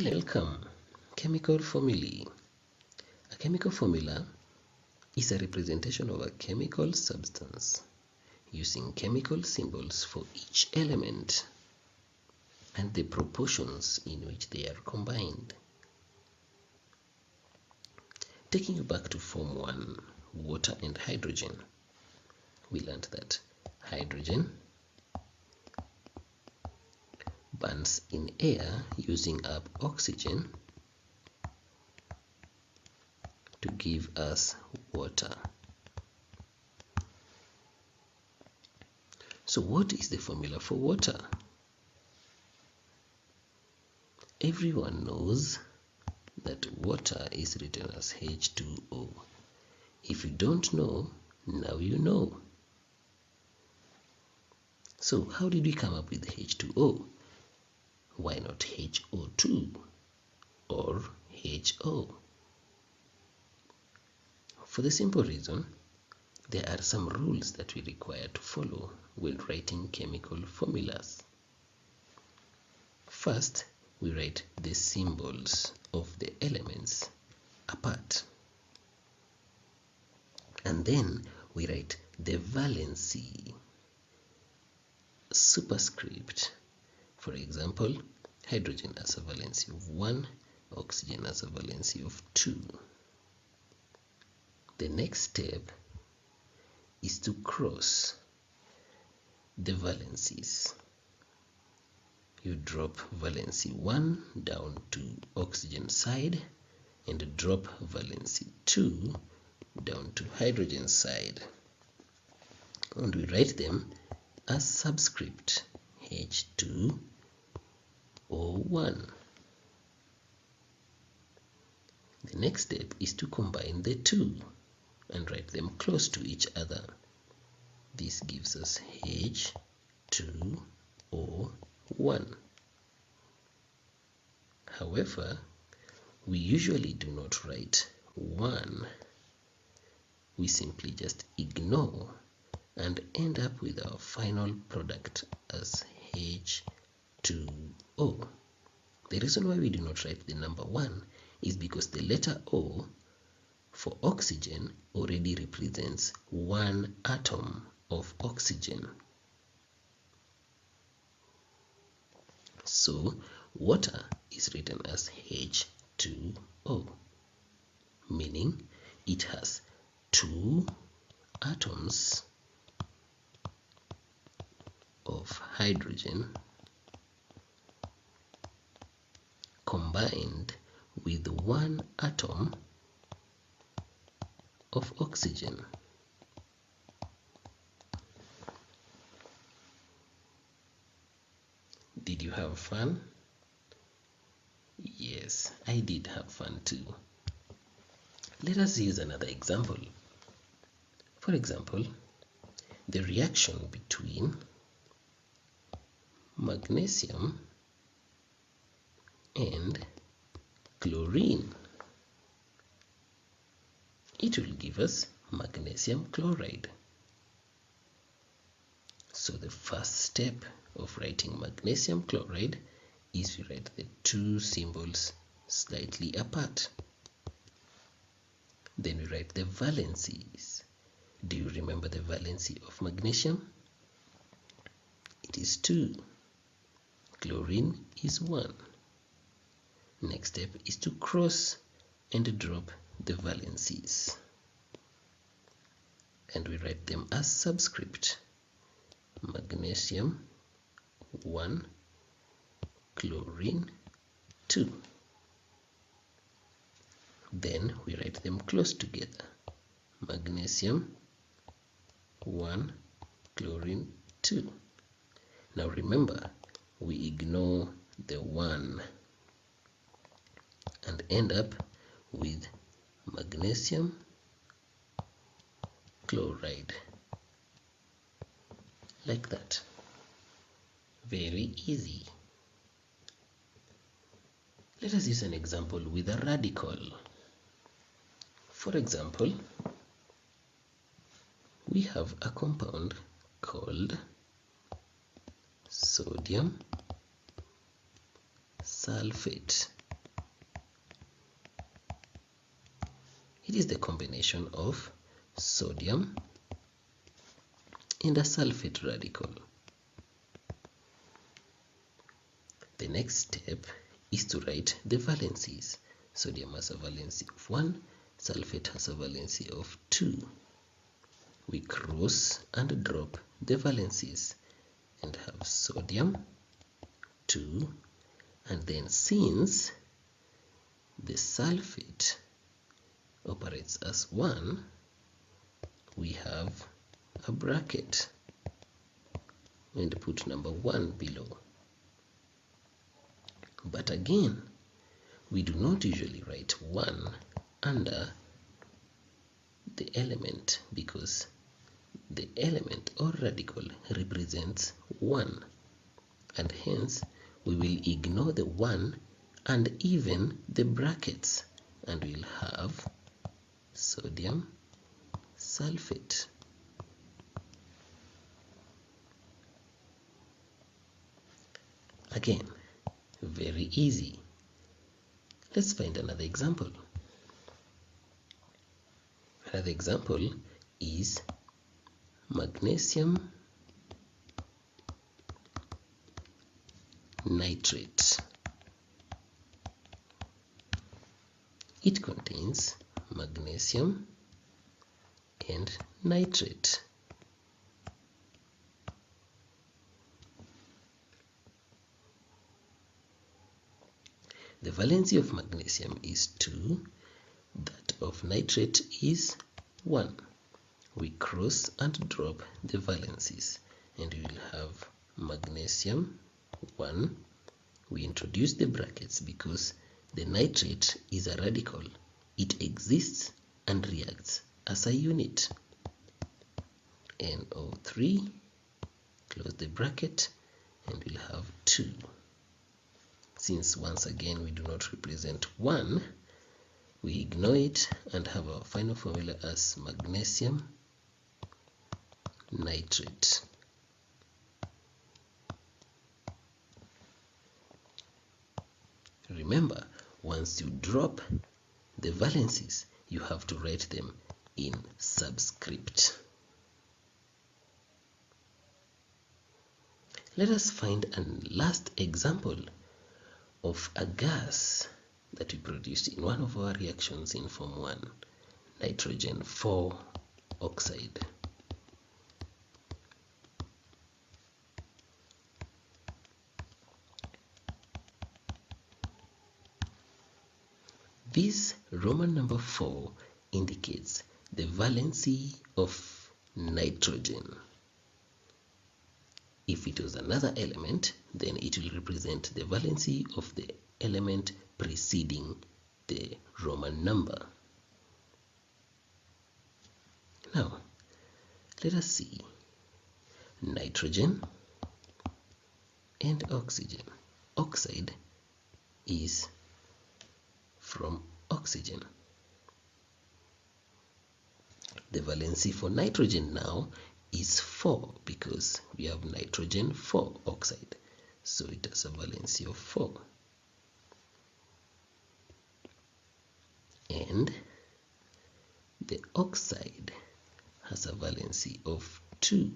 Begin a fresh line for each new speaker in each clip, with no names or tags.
Welcome. Chemical formulae. A chemical formula is a representation of a chemical substance using chemical symbols for each element and the proportions in which they are combined. Taking you back to Form 1, water and hydrogen, we learned that hydrogen burns in air using up oxygen to give us water. So what is the formula for water? Everyone knows that water is written as H2O. If you don't know, now you know. So how did we come up with H2O? Why not HO2 or HO? For the simple reason, there are some rules that we require to follow when writing chemical formulas. First, we write the symbols of the elements apart. And then we write the valency superscript. For example, hydrogen has a valency of 1, oxygen has a valency of 2. The next step is to cross the valencies. You drop valency 1 down to oxygen side and drop valency 2 down to hydrogen side. And we write them as subscript H2O1. The next step is to combine the two and write them close to each other. This gives us H2O1. However, we usually do not write 1. We simply just ignore and end up with our final product as H2O. The reason why we do not write the number 1 is because the letter O for oxygen already represents 1 atom of oxygen. So water is written as H2O, meaning it has 2 atoms of hydrogen combined with 1 atom of oxygen. Did you have fun? Yes, I did have fun too. Let us use another example. For example, the reaction between magnesium and chlorine. It will give us magnesium chloride. So the first step of writing magnesium chloride is we write the two symbols slightly apart. Then we write the valencies. Do you remember the valency of magnesium? It is 2. Chlorine is 1. Next step is to cross and drop the valencies. And we write them as subscript. Magnesium 1, chlorine 2. Then we write them close together. Magnesium 1, chlorine 2. Now remember, we ignore the 1 and end up with magnesium chloride. Like that. Very easy. Let us use an example with a radical. For example, we have a compound called sodium sulphate. It is the combination of sodium and a sulfate radical. The next step is to write the valencies. Sodium has a valency of 1, sulfate has a valency of 2. We cross and drop the valencies and have sodium 2, and then since the sulfate operates as 1, we have a bracket and put number 1 below. But again, we do not usually write 1 under the element because the element or radical represents 1, and hence we will ignore the 1 and even the brackets, and we'll have sodium sulfate. Again, very easy. Let's find another example. Another example is magnesium nitrate. It contains magnesium and nitrate. The valency of magnesium is 2, that of nitrate is 1. We cross and drop the valencies and we will have magnesium 1. We introduce the brackets because the nitrate is a radical. It exists and reacts as a unit. NO3, close the bracket, and we'll have 2. Since once again we do not represent 1, we ignore it and have our final formula as magnesium nitrate. Remember, once you drop the valencies, you have to write them in subscript. Let us find a last example of a gas that we produced in one of our reactions in Form 1, nitrogen 4 oxide. This Roman number 4 indicates the valency of nitrogen. If it was another element, then it will represent the valency of the element preceding the Roman number. Now, let us see nitrogen and oxygen. Oxide is from oxygen. The valency for nitrogen now is 4 because we have nitrogen 4 oxide, so it has a valency of 4. And the oxide has a valency of 2.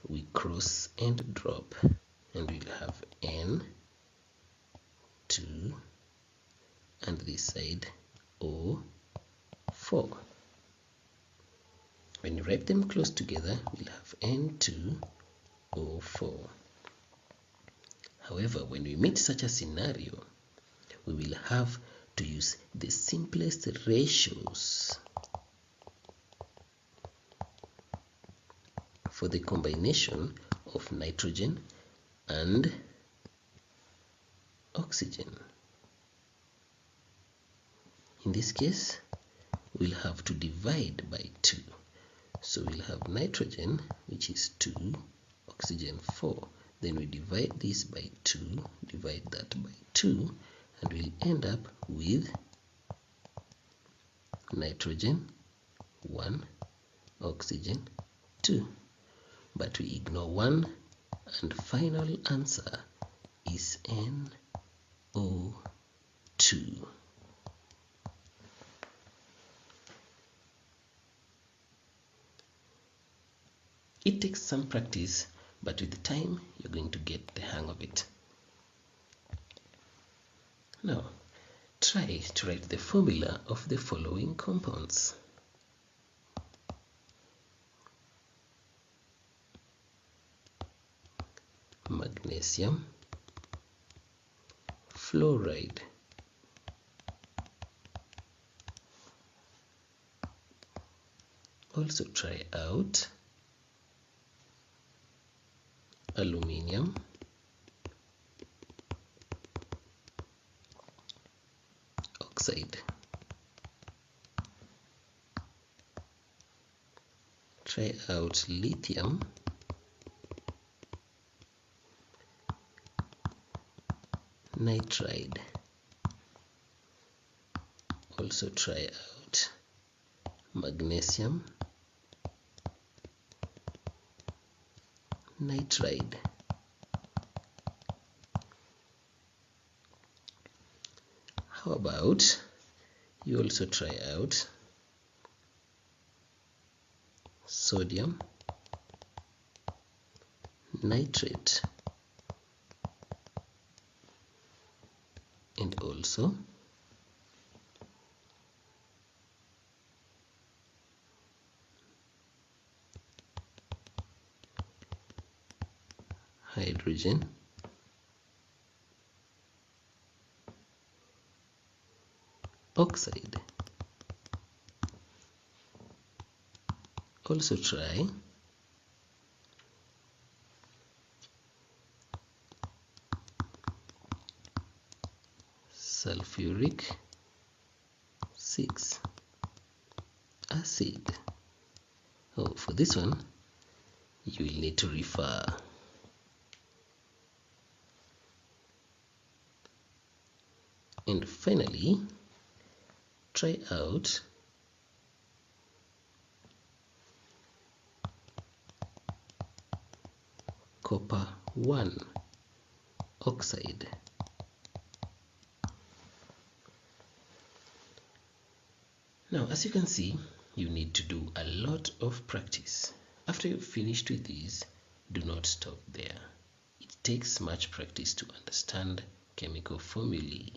We cross and drop and we'll have N2 and this side O4. When you write them close together, we'll have N2O4. However, when we meet such a scenario, we will have to use the simplest ratios for the combination of nitrogen and oxygen. In this case, we'll have to divide by 2. So we'll have nitrogen, which is 2, oxygen 4. Then we divide this by 2, divide that by 2, and we'll end up with nitrogen 1, oxygen 2. But we ignore 1, and final answer is NO2. 2. It takes some practice, but with time you're going to get the hang of it. Now, try to write the formula of the following compounds. Magnesium, fluoride, also try out aluminium, oxide, try out lithium, nitrate, also try out magnesium, nitrate. How about you also try out sodium, nitrate, and also hydrogen, oxide. Also try sulfuric 6 acid. Oh, for this one you will need to refer. And finally, try out copper 1 oxide. Now, as you can see, you need to do a lot of practice. After you've finished with these, do not stop there. It takes much practice to understand chemical formulae.